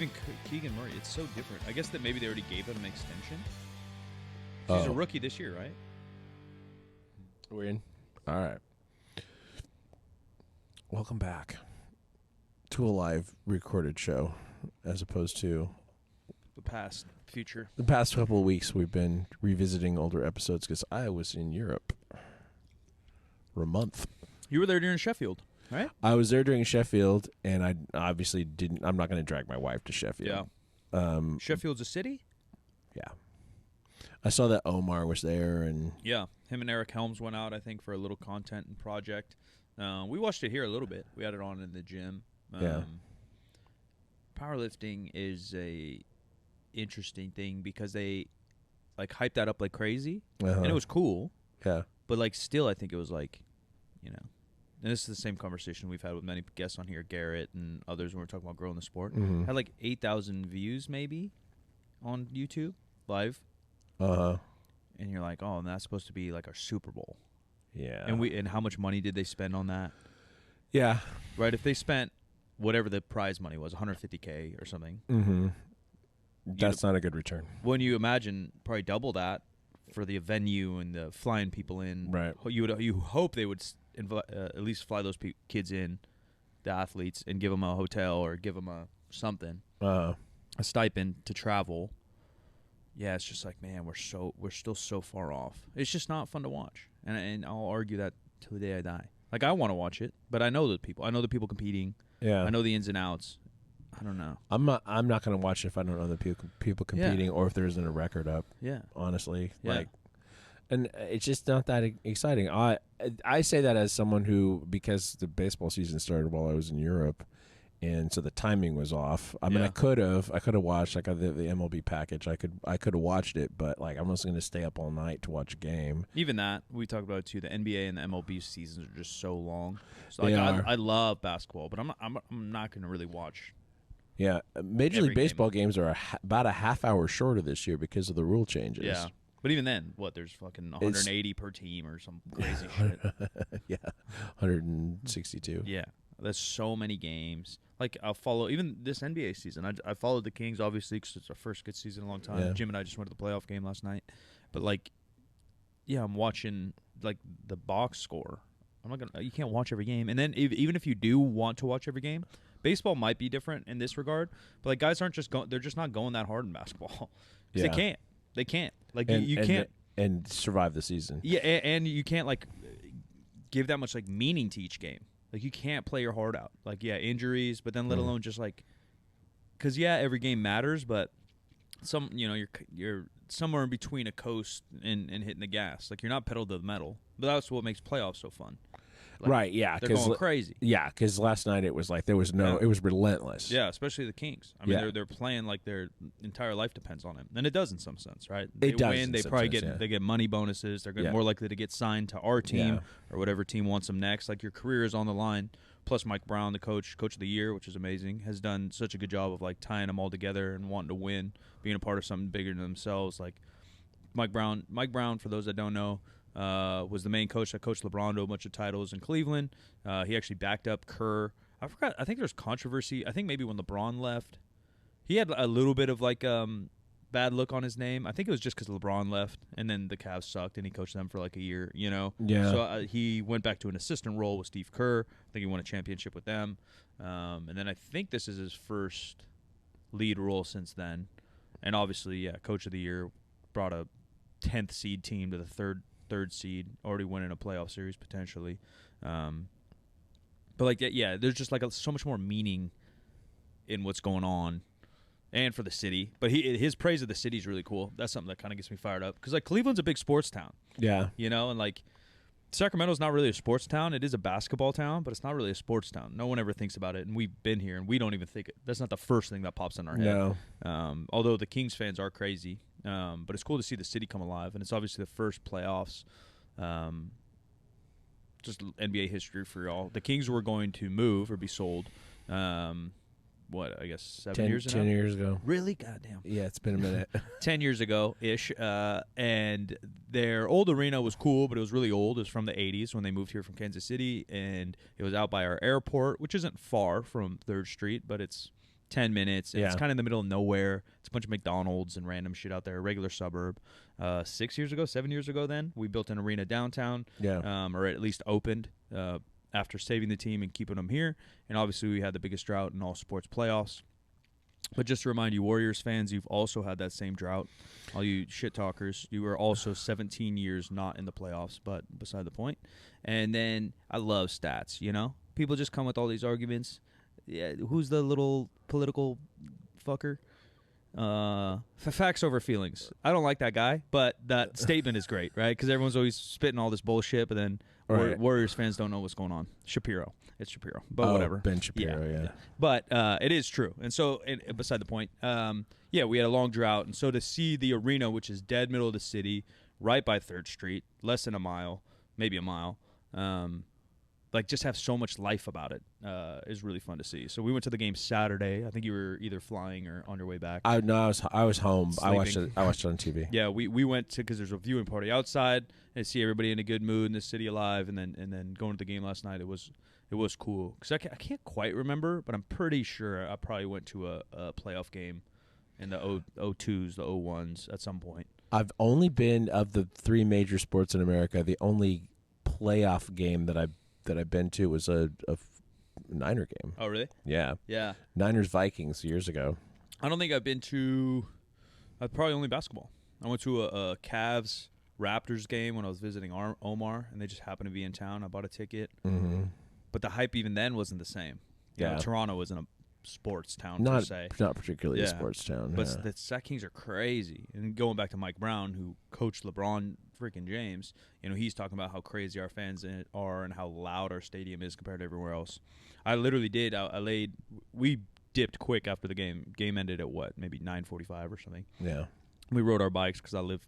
I mean, Keegan Murray, it's so different. I guess that maybe they already gave him an extension. He's a rookie this year, right? Weird. All right. Welcome back to a live recorded show as opposed to The past, future. the past couple of weeks. We've been revisiting older episodes because I was in Europe for a month. You were there during Sheffield, right? I was there during Sheffield, and I obviously didn't. I'm not going to drag my wife to Sheffield. Yeah. Sheffield's a city? Yeah. I saw that Omar was there, and Yeah. Him and Eric Helms went out, I think, for a little content and project. We watched it here a little bit. We had it on in the gym. Yeah. Powerlifting is a interesting thing because they like hyped that up like crazy, and it was cool. Yeah. But like still, I think it was like, you know, and this is the same conversation we've had with many guests on here, Garrett and others, when we're talking about growing the sport. Mhm. Had like 8,000 views maybe on YouTube live, Uh-huh. and you're like, oh, and that's supposed to be like our Super Bowl. Yeah. And how much money did they spend on that? Yeah. Right, if they spent whatever the prize money was, $150K or something. Mm-hmm. That's not a good return. When you imagine probably double that for the venue and the flying people in, Right. You hope they would at least fly those kids in, the athletes, and give them a hotel or give them a something, a stipend to travel. Yeah, it's just like, man, we're still so far off. It's just not fun to watch, and I'll argue that till the day I die. Like, I want to watch it, but I know the people. I know the people competing. Yeah. I know the ins and outs. I don't know. I'm not going to watch it if I don't know the people competing or if there isn't a record up. Yeah. Honestly, Yeah. and it's just not that exciting. I say that as someone who, because the baseball season started while I was in Europe, and so the timing was off. I mean, Yeah. I could have watched like the MLB package. I could have watched it, but like I'm not going to stay up all night to watch a game. Even that, we talked about it too. The NBA and the MLB seasons are just so long. So They like, are. I love basketball, but I'm not going to really watch. Yeah, Major Every League Baseball games are about a half hour shorter this year because of the rule changes. Yeah, but even then, there's fucking 180 per team or some crazy shit. Yeah, 162. Yeah, there's so many games. Like, I'll follow even this NBA season. I followed the Kings obviously because it's our first good season in a long time. Yeah. Jim and I just went to the playoff game last night, but like, yeah, I'm watching like the box score. I'm not gonna. You can't watch every game, and then even if you do want to watch every game, baseball might be different in this regard. But like, guys aren't just going. They're just not going that hard in basketball. 'Cause Yeah. They can't. Like, And, you and can't. and survive the season. Yeah, and you can't like give that much like meaning to each game. Like, you can't play your heart out. Like, yeah, injuries, but then let alone just like, because yeah, every game matters, but you're somewhere in between a coast and hitting the gas. Like, you're not pedal to the metal. But that's what makes playoffs so fun. Like, Right, yeah. They're going crazy. Yeah, because last night it was like it was relentless. Yeah, especially the Kings. I mean, Yeah. they're playing like their entire life depends on it, and it does in some sense, right? It does win, in they some probably sense, get yeah. they get money bonuses. They're Yeah. more likely to get signed to our team Yeah. or whatever team wants them next. Like, your career is on the line. Plus, Mike Brown, the coach of the year, which is amazing, has done such a good job of like tying them all together and wanting to win, being a part of something bigger than themselves. Like, Mike Brown, for those that don't know, was the main coach that coached LeBron to a bunch of titles in Cleveland. He actually backed up Kerr. I forgot. I think there's controversy. I think maybe when LeBron left, he had a little bit of like bad look on his name. I think it was just because LeBron left, and then the Cavs sucked, and he coached them for like a year. Yeah. So he went back to an assistant role with Steve Kerr. I think he won a championship with them, and then I think this is his first lead role since then. And obviously, yeah, coach of the year, brought a 10th seed team to the third seed, already winning a playoff series potentially. But like, yeah, there's just like so much more meaning in what's going on, and for the city. But his praise of the city is really cool. That's something that kind of gets me fired up, because like, Cleveland's a big sports town. Yeah. And like, Sacramento's not really a sports town. It is a basketball town, but it's not really a sports town. No one ever thinks about it, and we've been here, and we don't even think it. That's not the first thing that pops in our head. No. Although the Kings fans are crazy, but it's cool to see the city come alive, and it's obviously the first playoffs. Just NBA history for y'all. The Kings were going to move or be sold. I guess 7 years ago? 10 years ago. Really? Goddamn. Yeah, it's been a minute. 10 years ago-ish. And their old arena was cool, but it was really old. It was from the 80s when they moved here from Kansas City, and it was out by our airport, which isn't far from 3rd Street, but it's 10 minutes. And Yeah. It's kind of in the middle of nowhere. It's a bunch of McDonald's and random shit out there, a regular suburb. 7 years ago then, we built an arena downtown, or at least opened after saving the team and keeping them here. And obviously we had the biggest drought in all sports playoffs. But just to remind you, Warriors fans, you've also had that same drought. All you shit talkers, you were also 17 years not in the playoffs, but beside the point. And then I love stats, you know? People just come with all these arguments. Yeah, who's the little political fucker? Facts over feelings. I don't like that guy, but that statement is great, right? Because everyone's always spitting all this bullshit, but then Warriors fans don't know what's going on. Shapiro. It's Shapiro. But whatever. Ben Shapiro, yeah. But it is true. And so, beside the point, we had a long drought. And so to see the arena, which is dead middle of the city, right by 3rd Street, less than a mile, maybe a mile, just have so much life about it is really fun to see. So we went to the game Saturday. I think you were either flying or on your way back. I was home. Sleeping. I watched it on TV. Yeah, we went to, because there's a viewing party outside and see everybody in a good mood and the city alive, and then going to the game last night. It was cool because I can't quite remember, but I'm pretty sure I probably went to a playoff game in the 02s, the 01s at some point. I've only been, of the 3 major sports in America, the only playoff game that I've been to was a Niner game. Oh, really? Yeah. Yeah. Niners-Vikings years ago. I don't think I've been to probably only basketball. I went to a Cavs-Raptors game when I was visiting Omar, and they just happened to be in town. I bought a ticket. Mm-hmm. But the hype even then wasn't the same. You know, Toronto wasn't a sports town per se. Not particularly a sports town. But the Sac Kings are crazy. And going back to Mike Brown, who coached LeBron freaking James, he's talking about how crazy our fans are and how loud our stadium is compared to everywhere else. I literally did. We dipped quick after the game. Game ended at maybe 9:45 or something. Yeah. We rode our bikes because I live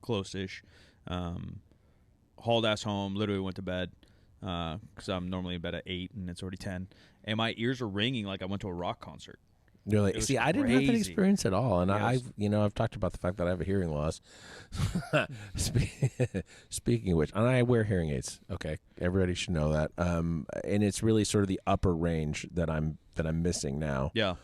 close-ish. Hauled ass home. Literally went to bed. Because I'm normally in bed at 8 and it's already 10, and my ears are ringing like I went to a rock concert. You're like, see, I didn't have that experience at all, and Yes. I've talked about the fact that I have a hearing loss. Speaking of which, and I wear hearing aids. Okay, everybody should know that. And it's really sort of the upper range that I'm missing now. Yeah,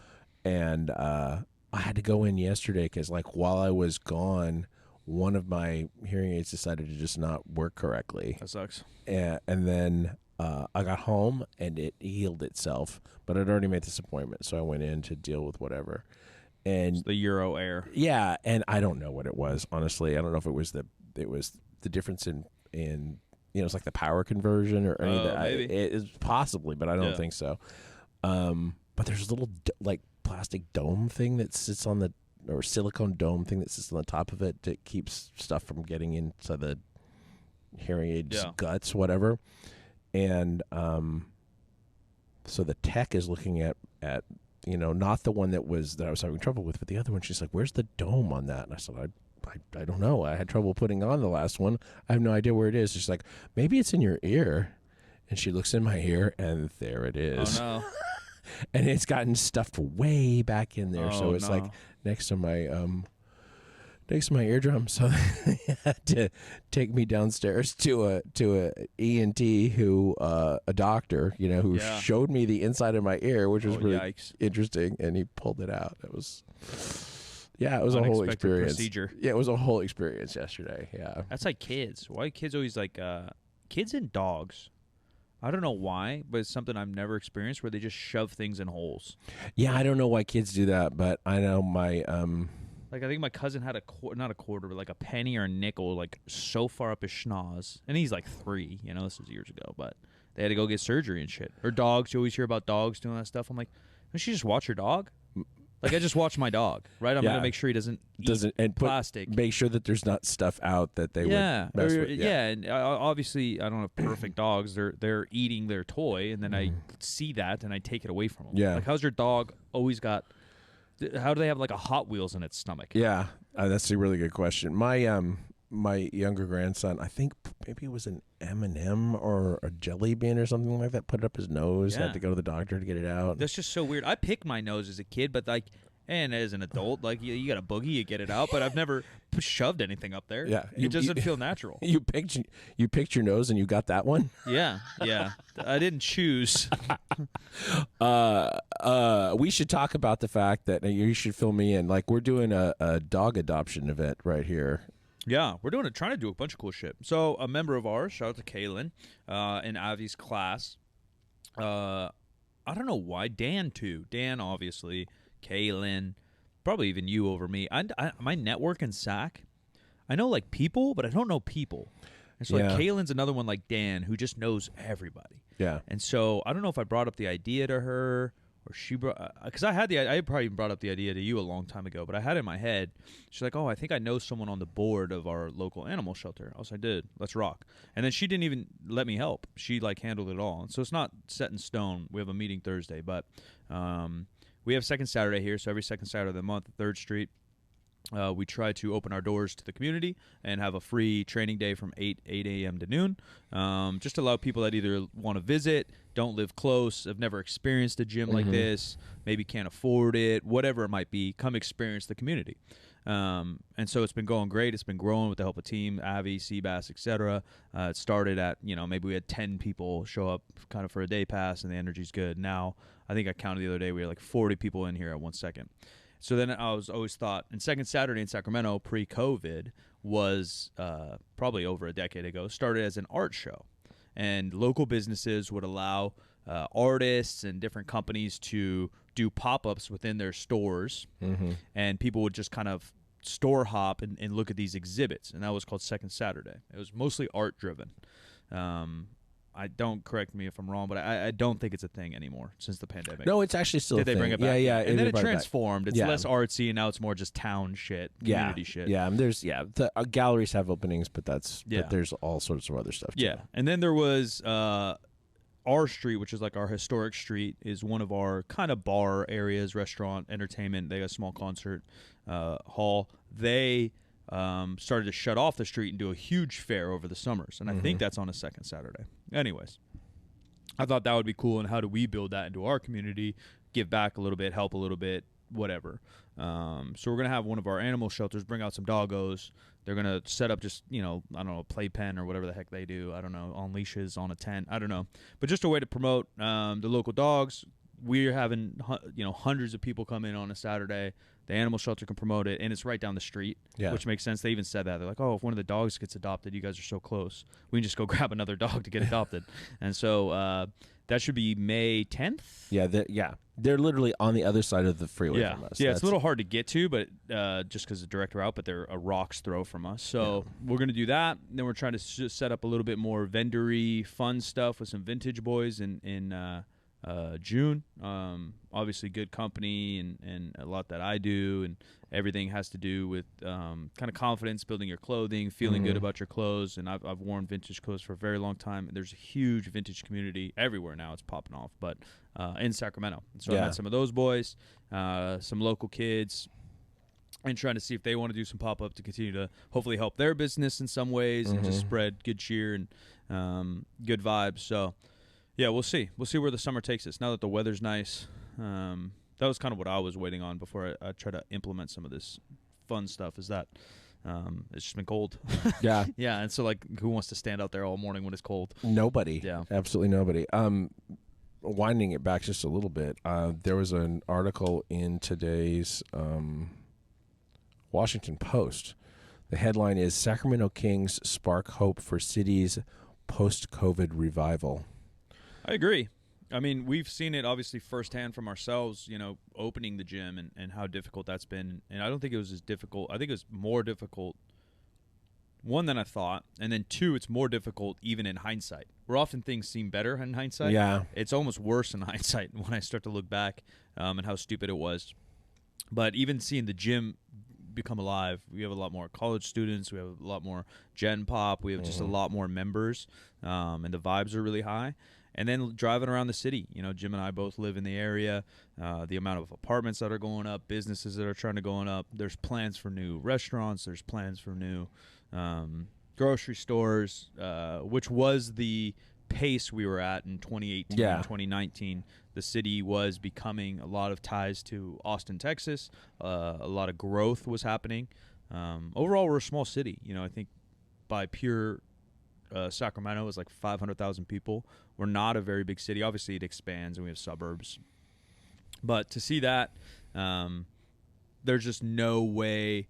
and I had to go in yesterday because, while I was gone, one of my hearing aids decided to just not work correctly. that sucks. And then I got home and it healed itself, but I'd already made this appointment, so I went in to deal with whatever. And It's the Euro Air. yeah, and I don't know what it was, honestly. I don't know if it was the difference in it's like the power conversion or any of that. Maybe. It is possibly, but I don't Yeah. think so. But there's a little plastic dome thing that sits on or silicone dome thing that sits on the top of it that keeps stuff from getting into the hearing aid's guts, whatever. And so the tech is looking at not the one that I was having trouble with, but the other one. She's like, "Where's the dome on that?" And I said, I don't know. I had trouble putting on the last one. I have no idea where it is. She's like, "Maybe it's in your ear." And she looks in my ear, and there it is. Oh no! And it's gotten stuffed way back in there, so it's like next to my eardrum. So they had to take me downstairs to a ENT a doctor, who showed me the inside of my ear, which was really interesting, and he pulled it out. It was a whole experience. Procedure. Yeah, it was a whole experience yesterday. Yeah, that's like kids. Why kids always kids and dogs? I don't know why, but it's something I've never experienced where they just shove things in holes. Yeah, I don't know why kids do that, but I know my I think my cousin had not a quarter, but a penny or a nickel, so far up his schnoz, and he's 3. This was years ago, but they had to go get surgery and shit. Or dogs, you always hear about dogs doing that stuff. I'm like, don't you just watch your dog? I just watched my dog, right? I'm gonna make sure he doesn't eat plastic. Make sure that there's not stuff out that they would mess with. Yeah, and obviously I don't have perfect dogs. They're eating their toy, and then I see that and I take it away from them. Yeah, how's your dog always got? How do they have a Hot Wheels in its stomach? Yeah, that's a really good question. My younger grandson, I think maybe it was an M&M or a jelly bean or something like that, put it up his nose, had to go to the doctor to get it out. That's just so weird. I picked my nose as a kid, but And as an adult, like you got a boogie, you get it out. But I've never shoved anything up there. Yeah, it doesn't feel natural. You picked your nose and you got that one. Yeah. I didn't choose. We should talk about the fact that you should fill me in. Like, we're doing a dog adoption event right here. Yeah, we're trying to do a bunch of cool shit. So a member of ours, shout out to Kaylin, in Avi's class. I don't know why. Dan too. Dan obviously. Kaylin, probably even you over me. My network in SAC, I know like people, but I don't know people. And so like Kaylin's another one like Dan who just knows everybody. Yeah. And so I don't know if I brought up the idea to her or she brought, because I probably even brought up the idea to you a long time ago, but I had it in my head. She's like, oh, I think I know someone on the board of our local animal shelter. I was like, I did. Let's rock. And then she didn't even let me help. She like handled it all. And so it's not set in stone. We have a meeting Thursday, but we have second Saturday here, so every second Saturday of the month, 3rd Street, we try to open our doors to the community and have a free training day from 8 a.m. to noon, just to allow people that either want to visit, don't live close, have never experienced a gym like this, maybe can't afford it, whatever it might be, come experience the community. And so it's been going great. It's been growing with the help of team, Avi, Seabass, etc. It started at, maybe we had 10 people show up kind of for a day pass, and the energy's good. Now, I think I counted the other day, we had like 40 people in here at 1 second. So then I was always thought, and second Saturday in Sacramento pre-COVID was probably over a decade ago, started as an art show. And local businesses would allow artists and different companies to do pop-ups within their stores, and people would just kind of store hop and look at these exhibits, and that was called Second Saturday. It was mostly art-driven. I don't, correct me if I'm wrong, but I don't think it's a thing anymore since the pandemic. No, it's actually still a thing. Did they bring it back? Yeah. And then it transformed. It's Yeah. less artsy, and now it's more just town shit, community shit. Yeah, and there's the galleries have openings, but but Yeah. there's all sorts of other stuff too. Yeah, and then there was our street, which is like our historic street, is one of our kind of bar areas, restaurant, entertainment. They got a small concert hall. They started to shut off the street and do a huge fair over the summers, and I think that's on a second Saturday. Anyways, I thought that would be cool, and how do we build that into our community, give back a little bit, help a little bit, whatever. So we're going to have one of our animal shelters bring out some doggos. They're going to set up just, I don't know, a playpen or whatever the heck they do. I don't know, on leashes, on a tent. I don't know. But just a way to promote the local dogs. We're having, hundreds of people come in on a Saturday. The animal shelter can promote it, and it's right down the street, which makes sense. They even said that. They're like, oh, if one of the dogs gets adopted, you guys are so close. We can just go grab another dog to get adopted. And so that should be May 10th? Yeah, they're literally on the other side of the freeway from us. Yeah, it's a little hard to get to, but just because of the direct route, but they're a rock's throw from us. So we're going to do that. And then we're trying to set up a little bit more vendor-y, fun stuff with some vintage boys in June. Obviously good company and a lot that I do, and everything has to do with kind of confidence, building your clothing, feeling good about your clothes. And I've worn vintage clothes for a very long time. There's a huge vintage community everywhere now. It's popping off, but in Sacramento. So I met some of those boys, some local kids, and trying to see if they want to do some pop-up to continue to hopefully help their business in some ways and just spread good cheer and good vibes. So yeah, we'll see. We'll see where the summer takes us. Now that the weather's nice, that was kind of what I was waiting on before I try to implement some of this fun stuff, is that it's just been cold. Yeah. Yeah, and so, like, who wants to stand out there all morning when it's cold? Nobody. Yeah. Absolutely nobody. Winding it back just a little bit, there was an article in today's Washington Post. The headline is Sacramento Kings Spark Hope for City's Post-COVID Revival. I agree. I mean, we've seen it obviously firsthand from ourselves, opening the gym and how difficult that's been. And I don't think it was as difficult. I think it was more difficult, one, than I thought. And then two, it's more difficult even in hindsight. Where often things seem better in hindsight. Yeah. It's almost worse in hindsight when I start to look back and how stupid it was. But even seeing the gym become alive, we have a lot more college students. We have a lot more Gen Pop. We have just a lot more members. And the vibes are really high. And then driving around the city, Jim and I both live in the area. The amount of apartments that are going up, businesses that are trying to go up. There's plans for new restaurants. There's plans for new grocery stores, which was the pace we were at in 2018 Yeah. and 2019, the city was becoming a lot of ties to Austin, Texas. A lot of growth was happening. Overall, we're a small city. I think by pure Sacramento is like 500,000 people. We're not a very big city. Obviously, it expands and we have suburbs. But to see that, there's just no way.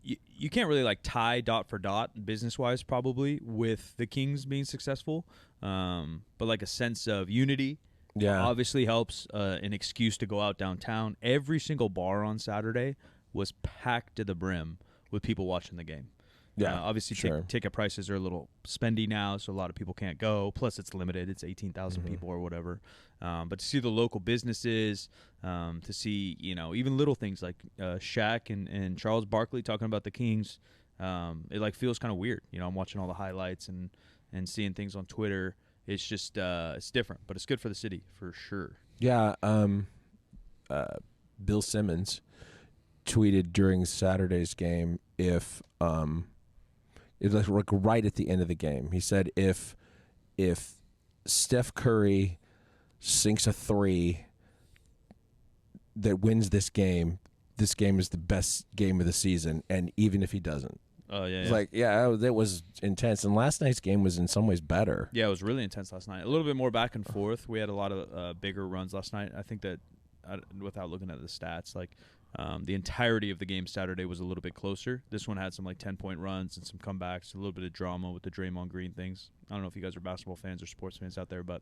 You can't really like tie dot for dot business-wise probably with the Kings being successful. But like a sense of unity obviously helps, an excuse to go out downtown. Every single bar on Saturday was packed to the brim with people watching the game. Yeah, obviously ticket prices are a little spendy now, so a lot of people can't go. Plus, it's limited. It's 18,000 people or whatever. But to see the local businesses, to see, even little things like Shaq and Charles Barkley talking about the Kings, it like feels kind of weird. I'm watching all the highlights and seeing things on Twitter. It's just it's different, but it's good for the city for sure. Yeah. Bill Simmons tweeted during Saturday's game it was like right at the end of the game. He said if Steph Curry sinks a 3 that wins this game is the best game of the season, and even if he doesn't. Oh, yeah. It's like, that was intense. And last night's game was in some ways better. Yeah, it was really intense last night. A little bit more back and forth. We had a lot of bigger runs last night. I think that, without looking at the stats, like the entirety of the game Saturday was a little bit closer. This one had some like 10-point runs and some comebacks, a little bit of drama with the Draymond Green things. I don't know if you guys are basketball fans or sports fans out there, but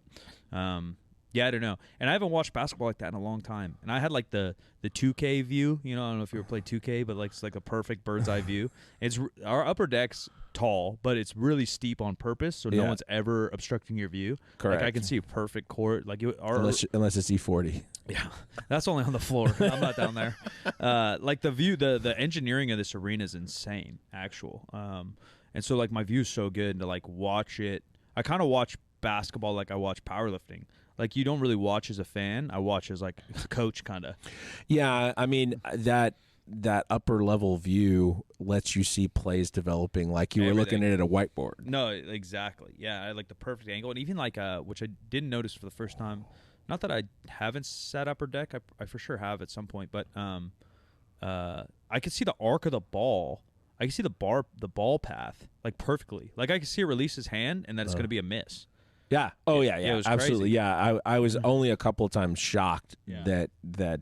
yeah, I don't know. And I haven't watched basketball like that in a long time. And I had like the 2K view. I don't know if you ever played 2K, but like it's like a perfect bird's eye view. Our upper deck's tall, but it's really steep on purpose, so no one's ever obstructing your view. Correct. Like I can see a perfect court. Like unless it's E40. Yeah, that's only on the floor. I'm not down there. Like the view, the engineering of this arena is insane, and so like my view is so good to like watch it. I kind of watch basketball like I watch powerlifting. Like you don't really watch as a fan. I watch as like a coach kind of. Yeah, I mean that upper level view lets you see plays developing like you were looking at a whiteboard. No, exactly. Yeah, I like the perfect angle, and even like which I didn't notice for the first time. Not that I haven't sat upper deck. I for sure have at some point, but I could see the arc of the ball. I can see the ball path like perfectly. Like I can see it release his hand, and that it's going to be a miss. Yeah. Oh yeah. It was absolutely. crazy. Yeah. I was only a couple of times shocked Yeah. that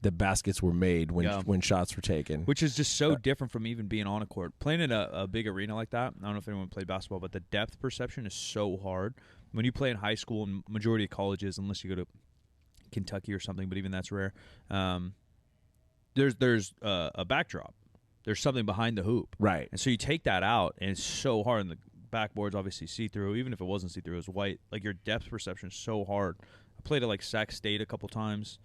the baskets were made when shots were taken. Which is just so different from even being on a court. Playing in a big arena like that, I don't know if anyone played basketball, but the depth perception is so hard. When you play in high school and majority of colleges, unless you go to Kentucky or something, but even that's rare, there's a backdrop. There's something behind the hoop. Right. And so you take that out, and it's so hard. And the backboard's obviously see-through. Even if it wasn't see-through, it was white. Like, your depth perception is so hard. I played at, like, Sac State a couple times,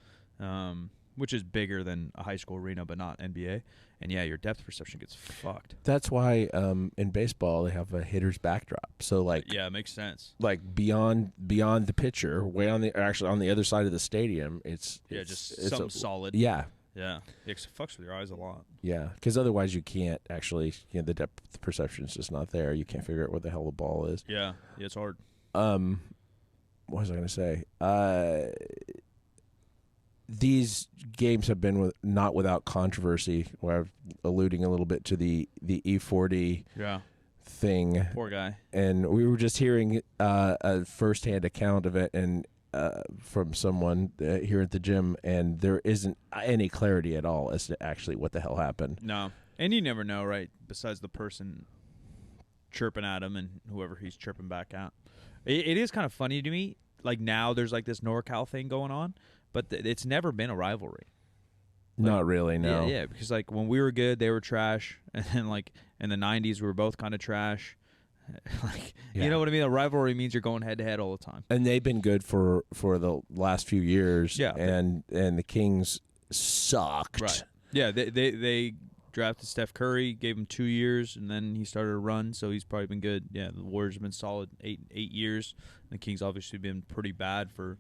which is bigger than a high school arena, but not NBA. And, yeah, your depth perception gets fucked. That's why in baseball they have a hitter's backdrop. So, like... Yeah, it makes sense. Like, beyond the pitcher, way on the other side of the stadium, it's something solid. Yeah. Yeah, it fucks with your eyes a lot. Yeah, because otherwise you can't actually, the depth perception is just not there. You can't figure out what the hell the ball is. Yeah, it's hard. What was I going to say? These games have been not without controversy. Where I'm alluding a little bit to the E40 thing. Poor guy. And we were just hearing a firsthand account of it, and from someone here at the gym, and there isn't any clarity at all as to actually what the hell happened. No. And you never know, right? Besides the person chirping at him and whoever he's chirping back at. It is kind of funny to me. Like, now there's like this NorCal thing going on, but it's never been a rivalry. Like, not really, no. Yeah, because like when we were good, they were trash, and then like in the 90s, we were both kind of trash. Like, you know what I mean? A rivalry means you're going head to head all the time. And they've been good for the last few years. Yeah. And the Kings sucked. Right. Yeah, they drafted Steph Curry, gave him 2 years, and then he started a run, so he's probably been good. Yeah, the Warriors have been solid 8 years. The Kings obviously been pretty bad for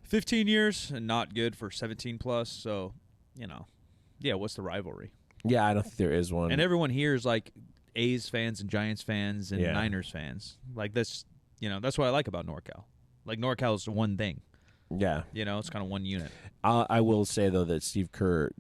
15 years and not good for 17 plus. So, yeah, what's the rivalry? Yeah, I don't think there is one. And everyone here is like A's fans and Giants fans and Niners fans. Like, that's That's what I like about NorCal. Like, NorCal is one thing. Yeah. It's kind of one unit. I will say, though, that Steve Kerr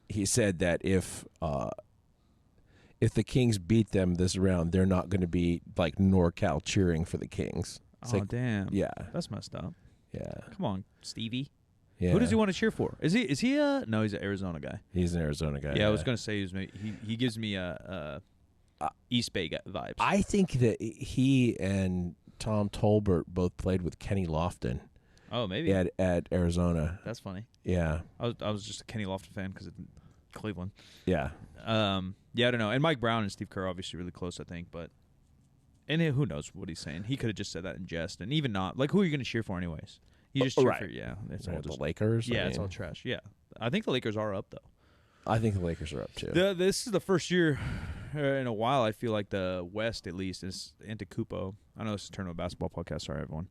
he said that if the Kings beat them this round, they're not going to be like NorCal cheering for the Kings. It's damn. Yeah. That's messed up. Yeah. Come on, Stevie. Yeah. Who does he want to cheer for? Is he no, he's an Arizona guy. He's an Arizona guy. Yeah, I was going to say he gives me East Bay vibes. I think that he and Tom Tolbert both played with Kenny Lofton. Oh, maybe at Arizona. That's funny. Yeah, I was just a Kenny Lofton fan because of Cleveland. Yeah. Yeah, I don't know. And Mike Brown and Steve Kerr are obviously really close, I think. Who knows what he's saying? He could have just said that in jest, and even not. Like, who are you going to cheer for, anyways? You just cheer for, it's all just the Lakers. Yeah, it's all trash. Yeah, I think the Lakers are up though. I think the Lakers are up too. This is the first year in a while. I feel like the West, at least, is Antetokounmpo. I know this is a Tournament Basketball podcast. Sorry, everyone.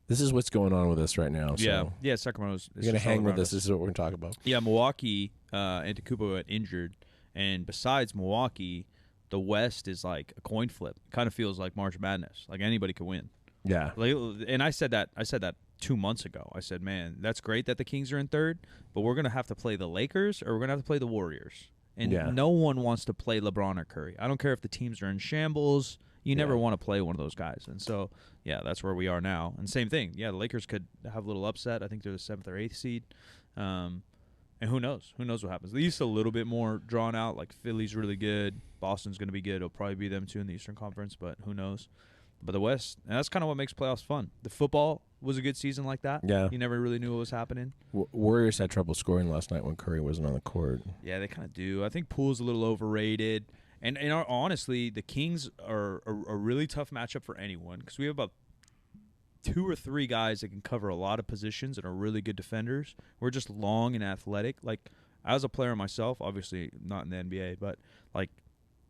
This is what's going on with us right now. So. Yeah. Sacramento's. You're gonna hang with us. This is what we're gonna talk about. Yeah, Milwaukee. Antetokounmpo got injured, and besides Milwaukee, the West is like a coin flip. It kind of feels like March Madness. Like anybody could win. Yeah. And I said that 2 months ago. I said, man, that's great that the Kings are in third, but we're gonna have to play the Lakers or we're gonna have to play the Warriors. And no one wants to play LeBron or Curry. I don't care if the teams are in shambles. You never want to play one of those guys. And so, that's where we are now. And same thing. Yeah, the Lakers could have a little upset. I think they're the 7th or 8th seed. And who knows? Who knows what happens? The East a little bit more drawn out. Like, Philly's really good. Boston's going to be good. It'll probably be them, too, in the Eastern Conference. But who knows? But the West, and that's kind of what makes playoffs fun. The football was a good season like that. Yeah. You never really knew what was happening. Warriors had trouble scoring last night when Curry wasn't on the court. Yeah, they kind of do. I think Poole's a little overrated. And honestly, the Kings are a really tough matchup for anyone because we have about 2 or 3 guys that can cover a lot of positions and are really good defenders. We're just long and athletic. Like, as a player myself, obviously not in the NBA, but like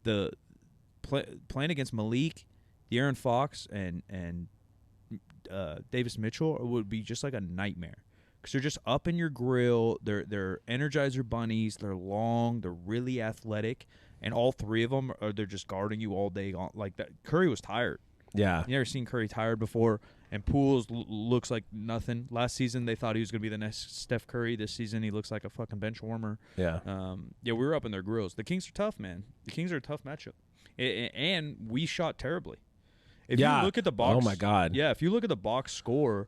the playing against Malik, De'Aaron Fox, and Davis Mitchell would be just like a nightmare because they're just up in your grill. They're Energizer bunnies. They're long. They're really athletic. And all 3 of them they're just guarding you all day. Like that. Curry was tired. Yeah. You never seen Curry tired before. And Pools looks like nothing. Last season, they thought he was going to be the next Steph Curry. This season, he looks like a fucking bench warmer. Yeah. We were up in their grills. The Kings are tough, man. The Kings are a tough matchup. And we shot terribly. If you look at the box. Oh, my God. Yeah, if you look at the box score,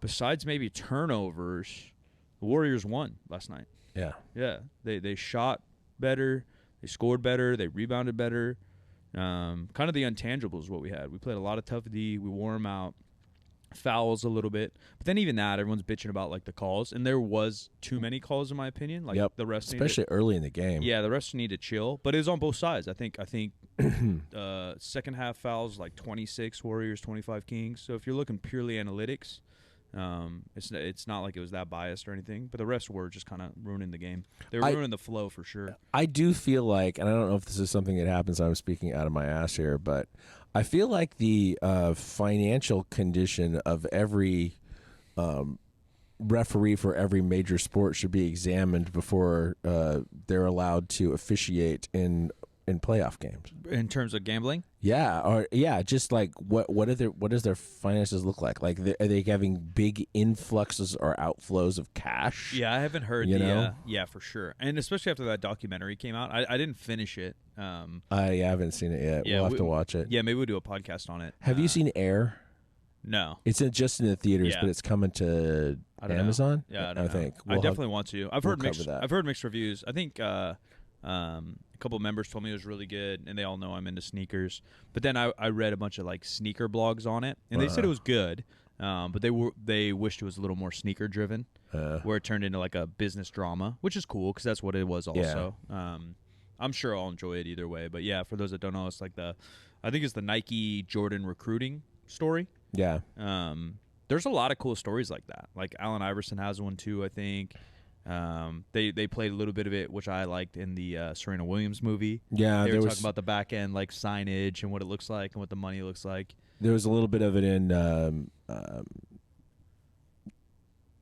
besides maybe turnovers, the Warriors won last night. Yeah. Yeah. They shot better. They scored better. They rebounded better. Kind of the intangibles what we had. We played a lot of tough D. We wore them out. Fouls a little bit. But then even that, everyone's bitching about like the calls. And there was too many calls in my opinion. Like the refs especially early in the game. Yeah, the refs need to chill. But it was on both sides. I think second half fouls like 26 Warriors, 25 Kings. So if you're looking purely analytics, it's not like it was that biased or anything, but the refs were just kind of ruining the game. They were ruining the flow for sure. I do feel like, and I don't know if this is something that happens, I'm speaking out of my ass here, but I feel like the financial condition of every referee for every major sport should be examined before they're allowed to officiate in playoff games. In terms of gambling? Just like what does their finances look like? Like, are they having big influxes or outflows of cash? Yeah, I haven't heard yeah, for sure. And especially after that documentary came out, I didn't finish it. I haven't seen it yet. We'll have to watch it. Yeah, maybe we'll do a podcast on it. Have you seen Air? No. It's just in the theaters, but it's coming to Amazon. Yeah, I think. I definitely want to. I've heard mixed reviews. I think a couple of members told me it was really good, and they all know I'm into sneakers. But then I read a bunch of like sneaker blogs on it, and they said it was good, but they wished it was a little more sneaker driven, where it turned into like a business drama, which is cool because that's what it was also. Yeah. I'm sure I'll enjoy it either way. But yeah, for those that don't know, it's like I think it's the Nike Jordan recruiting story. Yeah. There's a lot of cool stories like that. Like Allen Iverson has one too, I think. They played a little bit of it, which I liked in the Serena Williams movie. Yeah, they were talking about the back end like signage and what it looks like and what the money looks like. There was a little bit of it in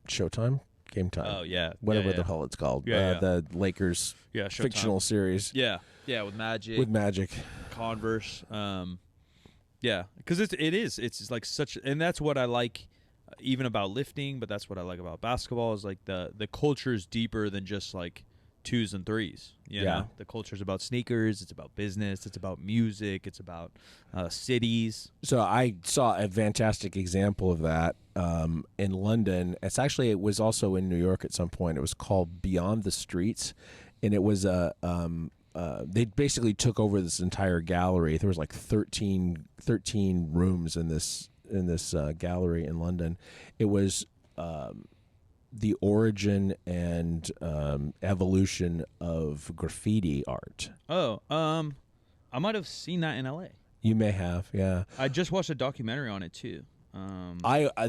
Showtime, Game Time. Oh yeah, whatever the hell it's called. The Lakers fictional series. Yeah, with Magic. With Magic, Converse. Yeah, because it's like such, and that's what I like, even about lifting. But that's what I like about basketball is like the culture is deeper than just like twos and threes. You know, the culture is about sneakers. It's about business. It's about music. It's about cities. So I saw a fantastic example of that in London. It was also in New York at some point. It was called Beyond the Streets, and it was they basically took over this entire gallery. There was like 13 rooms in this gallery in London. It was the origin and evolution of graffiti art. Oh, I might have seen that in L.A. You may have, yeah. I just watched a documentary on it too.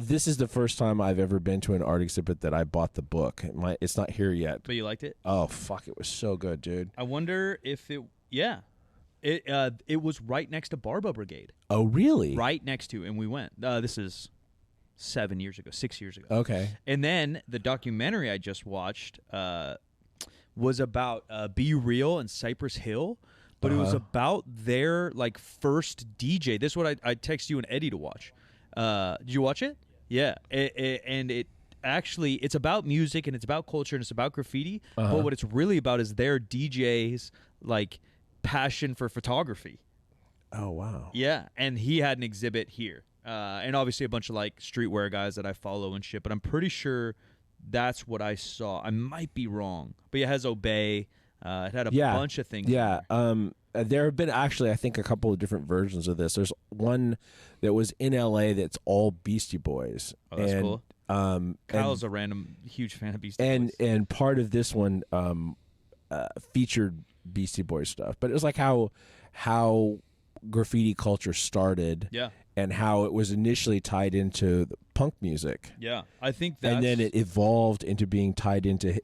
This is the first time I've ever been to an art exhibit that I bought the book. It's not here yet. But you liked it? Oh fuck! It was so good, dude. I wonder if it. Yeah, it was right next to Barba Brigade. Oh really? Right next to, and we went. This is 6 years ago. Okay. And then the documentary I just watched was about Be Real and Cypress Hill, but it was about their like first DJ. This is what I text you and Eddie to watch. Did you watch it? Yeah. And it actually, it's about music and it's about culture and it's about graffiti. But what it's really about is their DJ's like passion for photography. Oh wow. Yeah, and he had an exhibit here. And obviously a bunch of like streetwear guys that I follow and shit, but I'm pretty sure that's what I saw. I might be wrong, but it has Obey. It had a bunch of things. Yeah. There have been actually, I think, a couple of different versions of this. There's one that was in LA that's all Beastie Boys. Oh, that's cool. Kyle's and, a random huge fan of Beastie Boys. And part of this one featured Beastie Boys stuff, but it was like how graffiti culture started. Yeah. And how it was initially tied into the punk music. Yeah, I think that's... And then it evolved into being tied into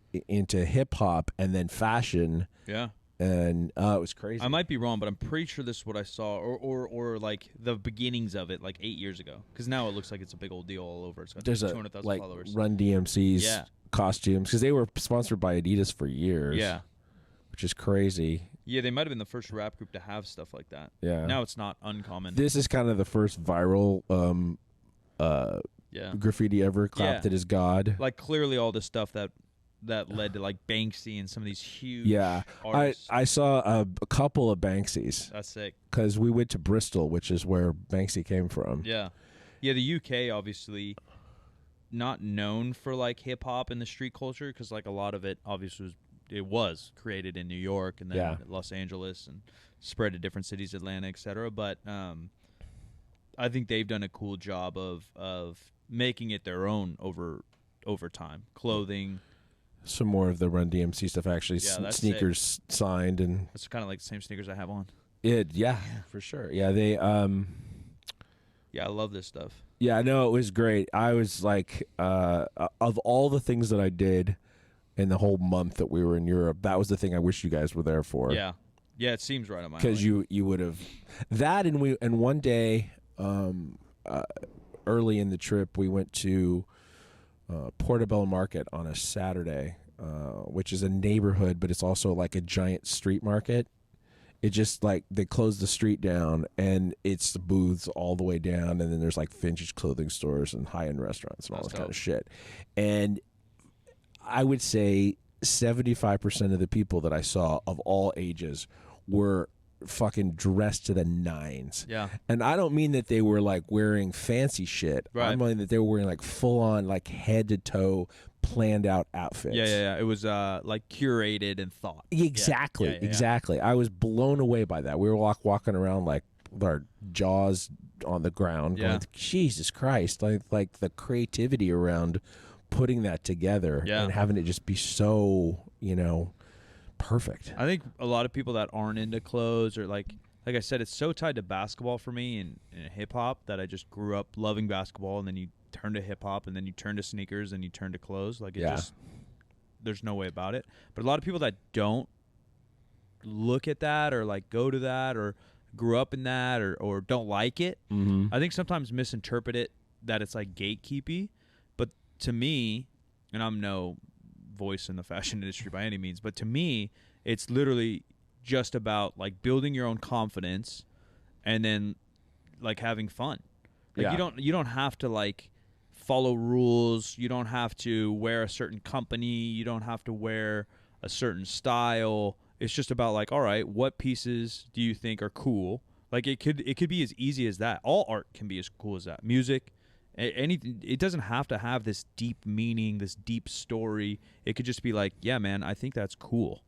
hip hop and then fashion. Yeah. And it was crazy. I might be wrong, but I'm pretty sure this is what I saw, or like the beginnings of it, like 8 years ago. Because now it looks like it's a big old deal all over. It's got There's 200,000 like followers. Run DMC's costumes because they were sponsored by Adidas for years. Yeah, which is crazy. Yeah, they might have been the first rap group to have stuff like that. Yeah. Now it's not uncommon. This is kind of the first viral graffiti ever. Clapped it as God. Like clearly all the stuff that led to like Banksy and some of these huge artists. I saw a couple of Banksys. That's sick. Because we went to Bristol, which is where Banksy came from. Yeah. Yeah, the UK obviously not known for like hip hop and the street culture because like a lot of it obviously was created in New York and then Los Angeles and spread to different cities, Atlanta, etc. But I think they've done a cool job of making it their own over time. Clothing. Some more of the Run DMC stuff actually. Sneakers signed and it's kind of like the same sneakers I have on. Yeah, for sure. Yeah, they. Yeah, I love this stuff. Yeah, no, it was great. I was like, of all the things that I did in the whole month that we were in Europe, that was the thing I wish you guys were there for. Yeah, it seems right on my. Because you would have that, and one day, early in the trip, we went to Portobello Market on a Saturday, which is a neighborhood, but it's also like a giant street market. It just like they closed the street down and it's the booths all the way down, and then there's like vintage clothing stores and high-end restaurants and all this kind of shit. And I would say 75% of the people that I saw of all ages were fucking dressed to the nines. Yeah. And I don't mean that they were like wearing fancy shit. Right. I mean that they were wearing like full on like head to toe planned out outfits. Yeah. It was like curated and thought. Exactly. Exactly. I was blown away by that. We were walking around like our jaws on the ground going, Jesus Christ, like the creativity around putting that together and having it just be so, perfect. I think a lot of people that aren't into clothes or like I said, it's so tied to basketball for me and hip hop that I just grew up loving basketball, and then you turn to hip hop, and then you turn to sneakers, and you turn to clothes. Like there's no way about it. But a lot of people that don't look at that or like go to that or grew up in that or don't like it, I think sometimes misinterpret it that it's like gatekeepy. But to me, and I'm no voice in the fashion industry by any means, but to me, it's literally just about like building your own confidence and then like having fun. Like Yeah. you don't have to like follow rules. You don't have to wear a certain company. You don't have to wear a certain style. It's just about like, all right, what pieces do you think are cool? Like it could be as easy as that. All art can be as cool as that. Music, anything. It doesn't have to have this deep meaning, this deep story. It could just be like, yeah, man, I think that's cool.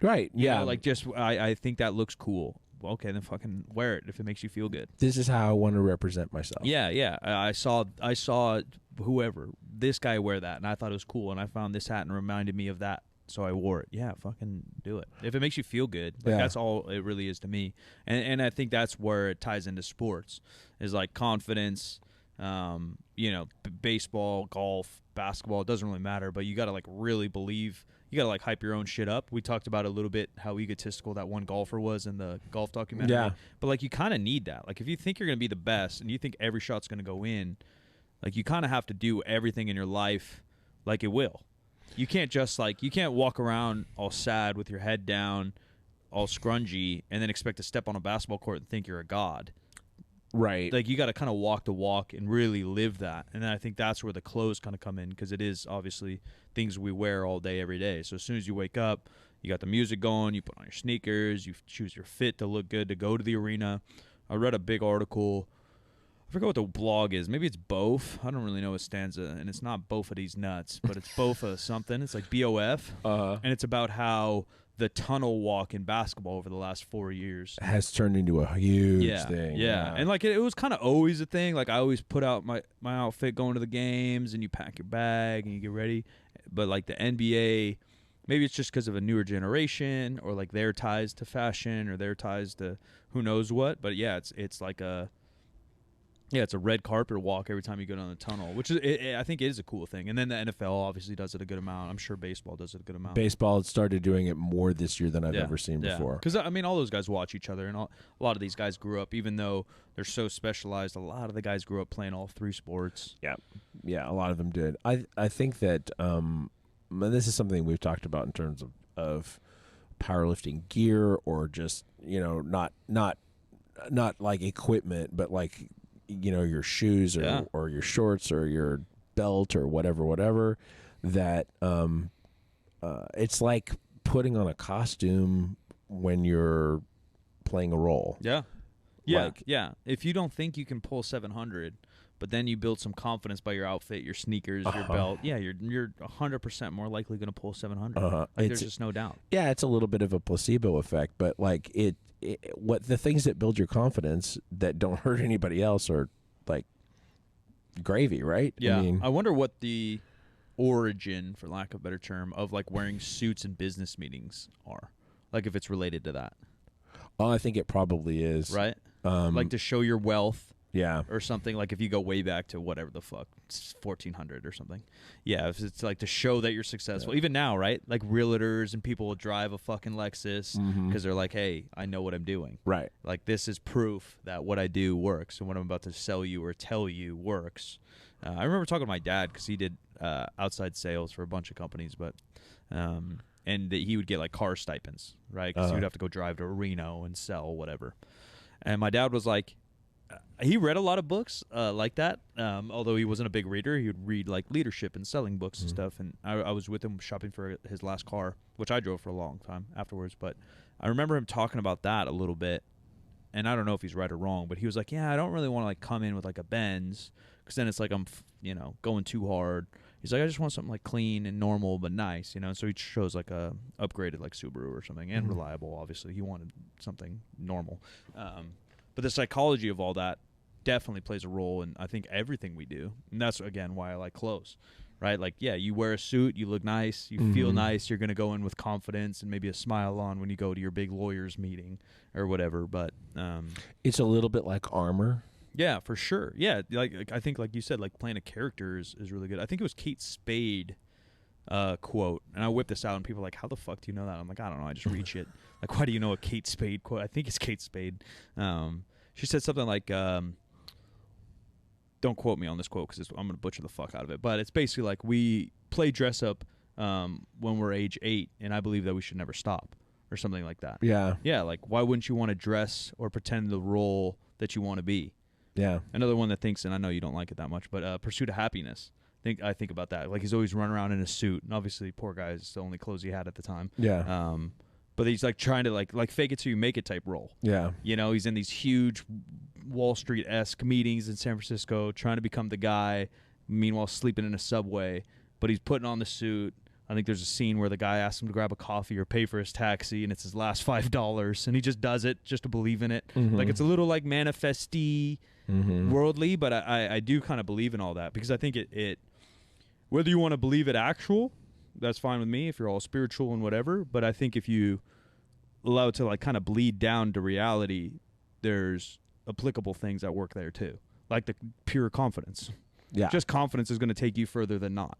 Right. You Yeah. know, like just I think that looks cool. Well, okay, then fucking wear it if it makes you feel good. This is how I want to represent myself. Yeah. I saw whoever, this guy wear that, and I thought it was cool, and I found this hat and it reminded me of that, so I wore it. Yeah, fucking do it. If it makes you feel good, like, that's all it really is to me. And I think that's where it ties into sports, is like confidence. You know, baseball, golf, basketball, it doesn't really matter, but you got to like really believe. You got to like hype your own shit up. We talked about a little bit how egotistical that one golfer was in the golf documentary. Yeah. But like you kind of need that. Like if you think you're going to be the best and you think every shot's going to go in, like you kind of have to do everything in your life like it will. You can't just like, you can't walk around all sad with your head down, all scrungy, and then expect to step on a basketball court and think you're a god. Right. Like you got to kind of walk the walk and really live that. And then I think that's where the clothes kind of come in, because it is obviously things we wear all day, every day. So as soon as you wake up, you got the music going, you put on your sneakers, you choose your fit to look good to go to the arena. I read a big article. I forget what the blog is. Maybe it's BOF. I don't really know what stands for, and it's not both of these nuts, but it's BOFA something. It's like BOF. And it's about how the tunnel walk in basketball over the last 4 years has turned into a huge thing. Yeah. And like it was kind of always a thing. Like I always put out my outfit going to the games, and you pack your bag and you get ready. But like the NBA, maybe it's just because of a newer generation, or like their ties to fashion, or their ties to who knows what. But yeah, it's like it's a red carpet walk every time you go down the tunnel, which is I think it is a cool thing. And then the NFL obviously does it a good amount. I'm sure baseball does it a good amount. Baseball started doing it more this year than I've ever seen before. Because I mean, all those guys watch each other, and a lot of these guys grew up, even though they're so specialized. A lot of the guys grew up playing all three sports. Yeah, a lot of them did. I think that this is something we've talked about in terms of powerlifting gear, or just not like equipment, but like your shoes or your shorts or your belt or whatever, that it's like putting on a costume when you're playing a role. Yeah. If you don't think you can pull 700, but then you build some confidence by your outfit, your sneakers, your belt, you're 100% more likely going to pull 700. There's just no doubt. Yeah, it's a little bit of a placebo effect, but like what the things that build your confidence that don't hurt anybody else are like gravy, right? Yeah. I wonder what the origin, for lack of a better term, of like wearing suits in business meetings are. Like if it's related to that. Oh, I think it probably is. Right? Like to show your wealth. Yeah. Or something, like if you go way back to whatever the fuck, 1400 or something. Yeah, if it's like to show that you're successful. Even now, right? Like realtors and people will drive a fucking Lexus because they're like, hey, I know what I'm doing. Right. Like this is proof that what I do works, and what I'm about to sell you or tell you works. I remember talking to my dad because he did outside sales for a bunch of companies, but and he would get like car stipends, right? Because he would have to go drive to Reno and sell whatever. And my dad was like, he read a lot of books like that. Although he wasn't a big reader, he would read like leadership and selling books and stuff. And I was with him shopping for his last car, which I drove for a long time afterwards. But I remember him talking about that a little bit. And I don't know if he's right or wrong, but he was like, yeah, I don't really want to like come in with like a Benz, because then it's like I'm going too hard. He's like, I just want something like clean and normal but nice, So he chose like a upgraded like Subaru or something, and reliable. Obviously, he wanted something normal. But the psychology of all that definitely plays a role in, I think, everything we do. And that's, again, why I like clothes, right? Like, yeah, you wear a suit, you look nice, you feel nice, you're going to go in with confidence and maybe a smile on when you go to your big lawyer's meeting or whatever. But it's a little bit like armor. Yeah, for sure. Yeah, like I think, like you said, like playing a character is really good. I think it was Kate Spade quote, and I whipped this out, and people are like, how the fuck do you know that? I'm like, I don't know, I just read shit. Like, why do you know a Kate Spade quote? I think it's Kate Spade. She said something like, don't quote me on this quote because I'm going to butcher the fuck out of it, but it's basically like, we play dress up when we're age 8, and I believe that we should never stop, or something like that. Yeah. Yeah, like, why wouldn't you want to dress or pretend the role that you want to be. Yeah. Another one that thinks, and I know you don't like it that much, but pursuit of happiness. I think about that. Like, he's always running around in a suit, and obviously, poor guy, is the only clothes he had at the time. Yeah. But he's like trying to like fake it till you make it type role. Yeah. You know, he's in these huge Wall Street-esque meetings in San Francisco, trying to become the guy. Meanwhile, sleeping in a subway, but he's putting on the suit. I think there's a scene where the guy asks him to grab a coffee or pay for his taxi, and it's his last $5, and he just does it just to believe in it. Mm-hmm. Like, it's a little like manifesty, worldly, but I do kind of believe in all that, because I think it whether you want to believe it actual, that's fine with me if you're all spiritual and whatever, but I think if you allow it to like kind of bleed down to reality, there's applicable things that work there too, like the pure confidence. Yeah. Just confidence is going to take you further than not.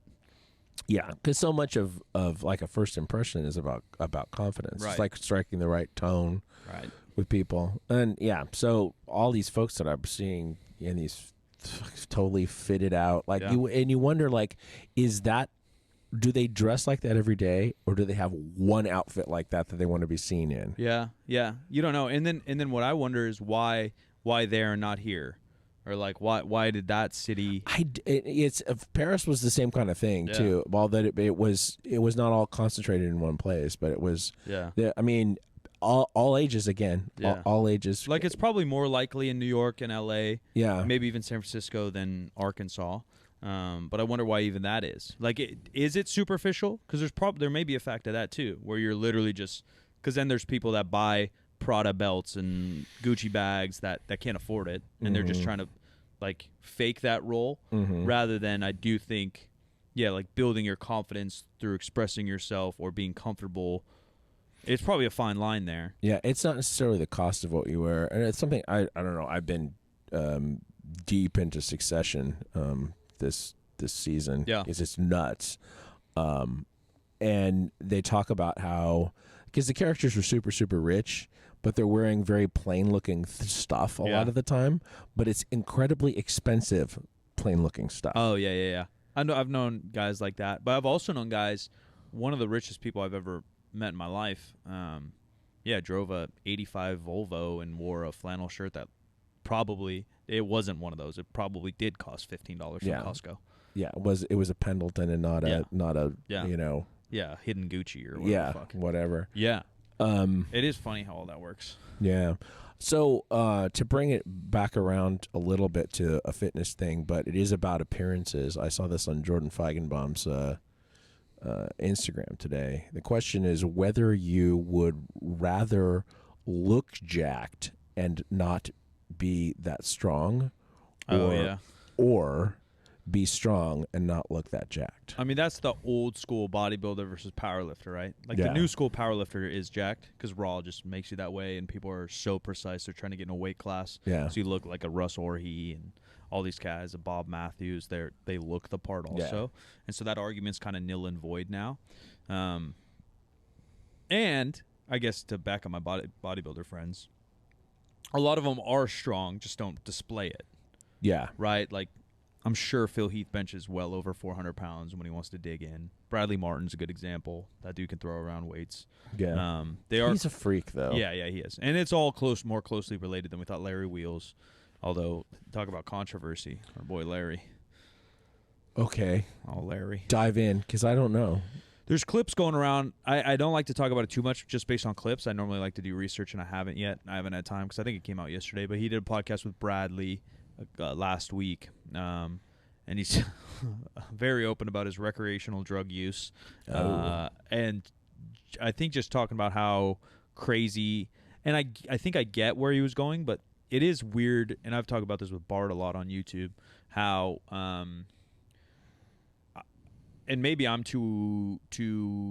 Yeah, because so much of like a first impression is about confidence. Right. It's like striking the right tone with people. And yeah, so all these folks that I'm seeing in these totally fitted out, like you wonder, like, do they dress like that every day, or do they have one outfit like that they want to be seen in? Yeah, you don't know. And then what I wonder is why they're not here, or like why did that city? Paris was the same kind of thing too. Well, that it was not all concentrated in one place, but it was. Yeah. I mean, all ages again. Yeah. All ages. Like, it's probably more likely in New York and L.A. Yeah. Maybe even San Francisco than Arkansas. But I wonder why even that is. Like, is it superficial? Because there may be a fact of that too, where you're literally just, because then there's people that buy Prada belts and Gucci bags that can't afford it, and they're just trying to like fake that role, rather than, I do think, like building your confidence through expressing yourself or being comfortable. It's probably a fine line there. Yeah, it's not necessarily the cost of what you wear, and it's something I don't know. I've been deep into Succession this season. Yeah, because it's nuts. And they talk about how, because the characters are super, super rich, but they're wearing very plain looking stuff a lot of the time, but it's incredibly expensive plain looking stuff. Oh yeah. I've known guys like that, but I've also known guys. One of the richest people I've ever met in my life, drove a 85 Volvo and wore a flannel shirt that probably, it wasn't one of those. It probably did cost $15 from Costco. Yeah, it was a Pendleton and not a you know. Yeah, hidden Gucci or whatever. Yeah, whatever. Yeah. It is funny how all that works. Yeah. So to bring it back around a little bit to a fitness thing, but it is about appearances. I saw this on Jordan Feigenbaum's Instagram today. The question is whether you would rather look jacked and not be that strong, or be strong and not look that jacked. I mean, that's the old school bodybuilder versus powerlifter, right? Like, the new school powerlifter is jacked because Raw just makes you that way, and people are so precise. They're trying to get in a weight class. Yeah. So you look like a Russ Orhee and all these guys, a Bob Matthews. They look the part also. Yeah. And so that argument's kind of nil and void now. And I guess to back up my bodybuilder friends, a lot of them are strong, just don't display it. Yeah. Right? Like, I'm sure Phil Heath benches well over 400 pounds when he wants to dig in. Bradley Martin's a good example. That dude can throw around weights. Yeah. He's a freak, though. Yeah, he is. And it's all more closely related than we thought. Larry Wheels, although, talk about controversy. Our boy Larry. Okay. Oh, Larry. Dive in, because I don't know. There's clips going around. I don't like to talk about it too much just based on clips. I normally like to do research, and I haven't yet. I haven't had time because I think it came out yesterday. But he did a podcast with Bradley last week, and he's very open about his recreational drug use. And I think just talking about how crazy, and I think I get where he was going, but it is weird, and I've talked about this with Bart a lot on YouTube, how and maybe I'm too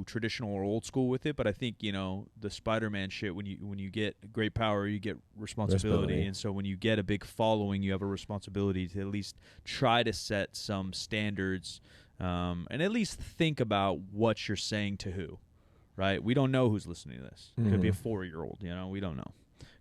traditional or old school with it, but I think, the Spider-Man shit, when you get great power, you get responsibility. And so when you get a big following, you have a responsibility to at least try to set some standards, and at least think about what you're saying to who, right? We don't know who's listening to this. It could be a 4-year-old, we don't know.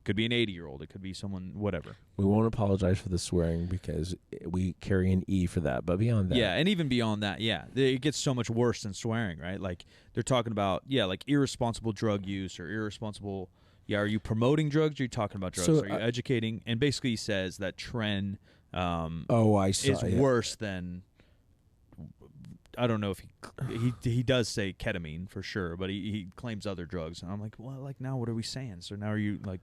Could be an 80-year-old. It could be someone, whatever. We won't apologize for the swearing because we carry an E for that. But beyond that. Yeah, and even beyond that, it gets so much worse than swearing, right? Like, they're talking about, like irresponsible drug use or irresponsible, Yeah, are you promoting drugs or are you talking about drugs? So, are you educating? And basically he says that tren I saw, is worse than, I don't know if he does say ketamine for sure, but he claims other drugs. And I'm like, well, like now what are we saying? So now are you like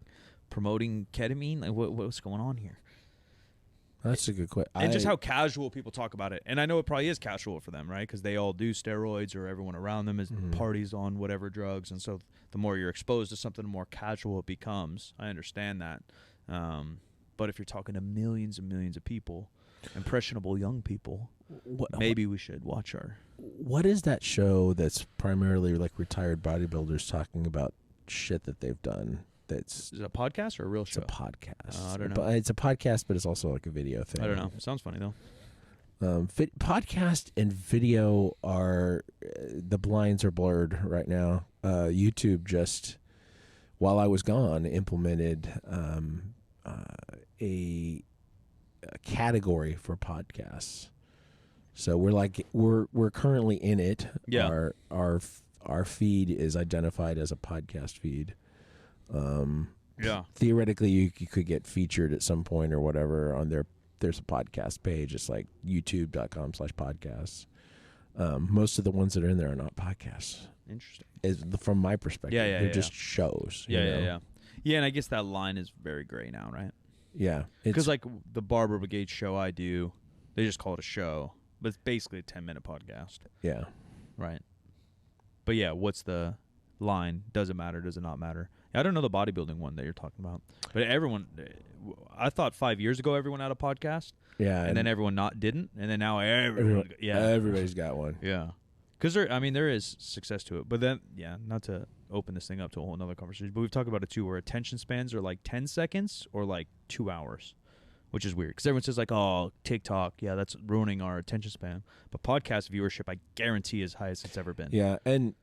promoting ketamine? Like what's going on here? That's a good question. And just how casual people talk about it. And I know it probably is casual for them, right? Because they all do steroids, or everyone around them is parties on whatever drugs. And so the more you're exposed to something, the more casual it becomes. I understand that. But if you're talking to millions and millions of people, impressionable young people, maybe we should watch our... What is that show that's primarily like retired bodybuilders talking about shit that they've done? Is it a podcast or a real show? It's a podcast. I don't know. It's a podcast, but it's also like a video thing. I don't know. It sounds funny, though. Podcast and video are... the blinds are blurred right now. YouTube just, while I was gone, implemented a category for podcasts. So we're currently in it. Yeah. Our feed is identified as a podcast feed. Yeah. Theoretically, you could get featured at some point or whatever on there's a podcast page. It's like youtube.com/podcasts. Most of the ones that are in there are not podcasts. Interesting. From my perspective. They're just shows. Yeah. Yeah, and I guess that line is very gray now, right? Yeah. Because like the Barbara Brigade show I do, they just call it a show, but it's basically a 10-minute podcast. Yeah. Right. But yeah, what's the line? Does it matter? Does it not matter? I don't know the bodybuilding one that you're talking about, but everyone, I thought 5 years ago everyone had a podcast. Yeah. And then everyone didn't, and then now everybody's got one. Yeah. Because there is success to it. But then, not to open this thing up to a whole nother conversation, but we've talked about it too, where attention spans are like 10 seconds or like 2 hours, which is weird. Because everyone says like, oh, TikTok, that's ruining our attention span. But podcast viewership, I guarantee, is highest it's ever been. Yeah, and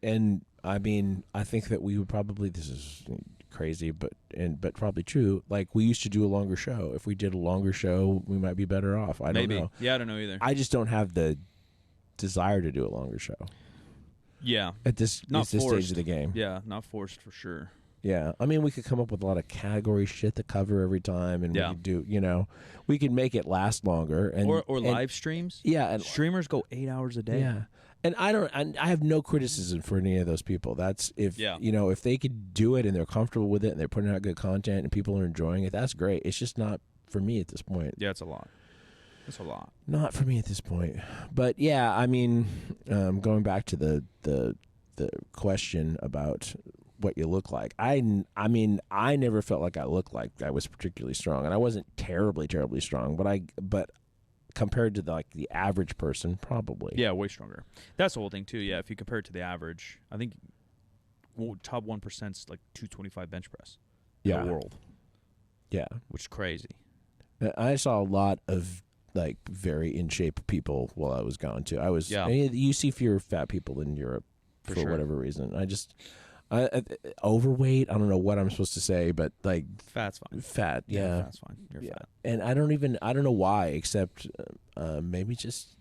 I mean, I think that we would probably, this is crazy, but probably true. Like, we used to do a longer show. If we did a longer show, we might be better off. I don't know. Yeah, I don't know either. I just don't have the desire to do a longer show. Yeah. At this stage of the game. Yeah, not forced for sure. Yeah. I mean, we could come up with a lot of category shit to cover every time, and we could do, we could make it last longer. And Or live streams. Yeah. And streamers go 8 hours a day. Yeah. And I have no criticism for any of those people. That's if they could do it and they're comfortable with it and they're putting out good content and people are enjoying it, that's great. It's just not for me at this point. Yeah, it's a lot. It's a lot. Not for me at this point. But yeah, I mean, going back to the question about what you look like. I mean, I never felt like I looked like I was particularly strong, and I wasn't terribly strong, but compared to the average person, probably. Yeah, way stronger. That's the whole thing too. Yeah, if you compare it to the average, I think top 1%'s like 225 bench press in the world. Yeah, which is crazy. I saw a lot of like very in shape people while I was gone too. You see fewer fat people in Europe for sure. Whatever reason. Overweight. I don't know what I'm supposed to say, but like fat's fine. Fat, yeah, fat's fine. You're fat, and I don't know why, except maybe just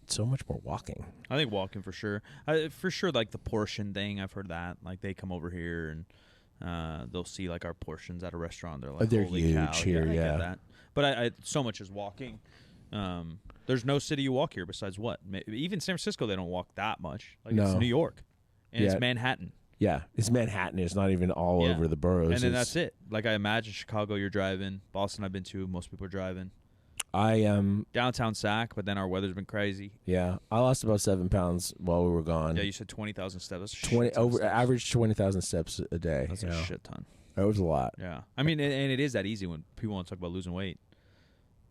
so much more walking. I think walking for sure. Like the portion thing. I've heard that. Like they come over here and they'll see like our portions at a restaurant. They're like, they're holy huge cow. here. I get that. But I so much is walking. There's no city you walk here besides what? Even San Francisco, they don't walk that much. Like it's New York, and it's Manhattan. Yeah, it's Manhattan. It's not even all over the boroughs. And then that's it. Like I imagine Chicago, you're driving. Boston, I've been to. Most people are driving. Downtown Sac, but then our weather's been crazy. Yeah, I lost about 7 pounds while we were gone. Yeah, you said 20,000 steps. Average 20,000 steps a day. That's a shit ton. That was a lot. Yeah, I mean, and it is that easy when people want to talk about losing weight.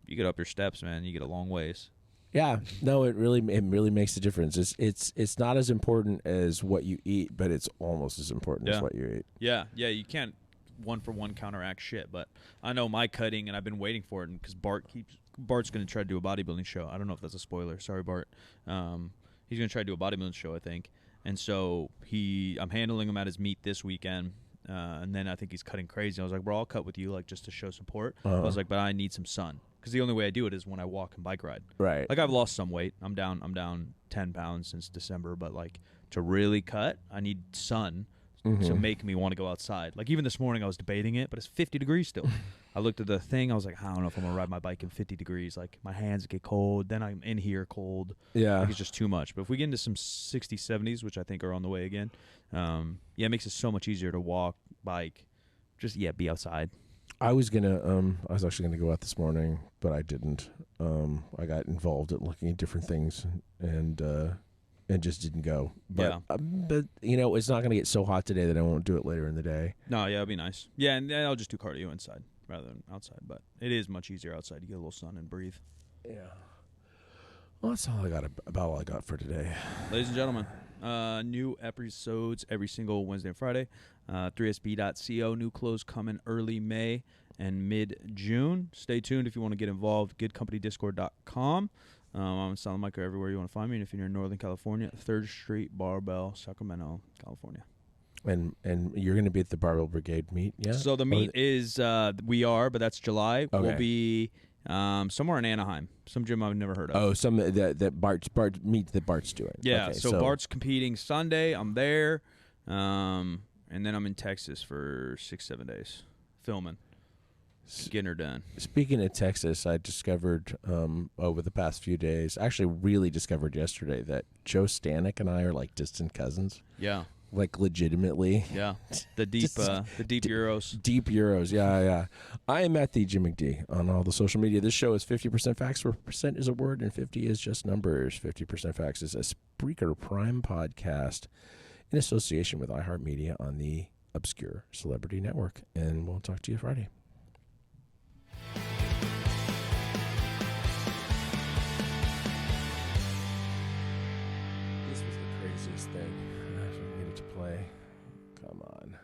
You get up your steps, man. You get a long ways. Yeah, no, it really makes a difference. It's not as important as what you eat, but it's almost as important as what you eat. Yeah, you can't one for one counteract shit. But I know my cutting, and I've been waiting for it because Bart's going to try to do a bodybuilding show. I don't know if that's a spoiler. Sorry, Bart. He's going to try to do a bodybuilding show, I think. And so I'm handling him at his meet this weekend. And then I think he's cutting crazy. I was like, bro, I'll cut with you, like just to show support. I was like, but I need some sun. Because the only way I do it is when I walk and bike ride. Right. Like I've lost some weight. I'm down 10 pounds since December. But like to really cut, I need sun to make me want to go outside. Like even this morning I was debating it, but it's 50 degrees still. I looked at the thing. I was like, I don't know if I'm going to ride my bike in 50 degrees. Like my hands get cold. Then I'm in here cold. Yeah. Like it's just too much. But if we get into some 60s, 70s, which I think are on the way again, it makes it so much easier to walk, bike, just, be outside. I was actually gonna go out this morning, but I didn't. I got involved at looking at different things and just didn't go. But it's not gonna get so hot today that I won't do it later in the day. No, it'll be nice. Yeah, and I'll just do cardio inside rather than outside. But it is much easier outside. You get a little sun and breathe. Yeah. Well, that's all I got about all I got for today. Ladies and gentlemen, new episodes every single Wednesday and Friday. 3sb.co, new clothes coming early May and mid-June. Stay tuned if you want to get involved. GoodCompanyDiscord.com. I'm on Silent Micro everywhere you want to find me. And if you're in Northern California, 3rd Street, Barbell, Sacramento, California. And you're going to be at the Barbell Brigade meet, yeah? So the meet is, we are, but that's July. Okay. We'll be somewhere in Anaheim, some gym I've never heard of. Oh, some that Bart meet that Bart's doing. Yeah, okay, so Bart's competing Sunday. I'm there. And then I'm in Texas for 6-7 days filming, getting her done. Speaking of Texas, I discovered over the past few days, actually really discovered yesterday, that Joe Stanek and I are like distant cousins. Yeah. Like legitimately. Yeah. The deep Euros. Deep Euros, yeah. I am at the Jim McD on all the social media. This show is 50% facts, where percent is a word and 50 is just numbers. 50% facts is a Spreaker Prime podcast in association with iHeartMedia on the Obscure Celebrity Network. And we'll talk to you Friday. This was the craziest thing. I needed to play. Come on.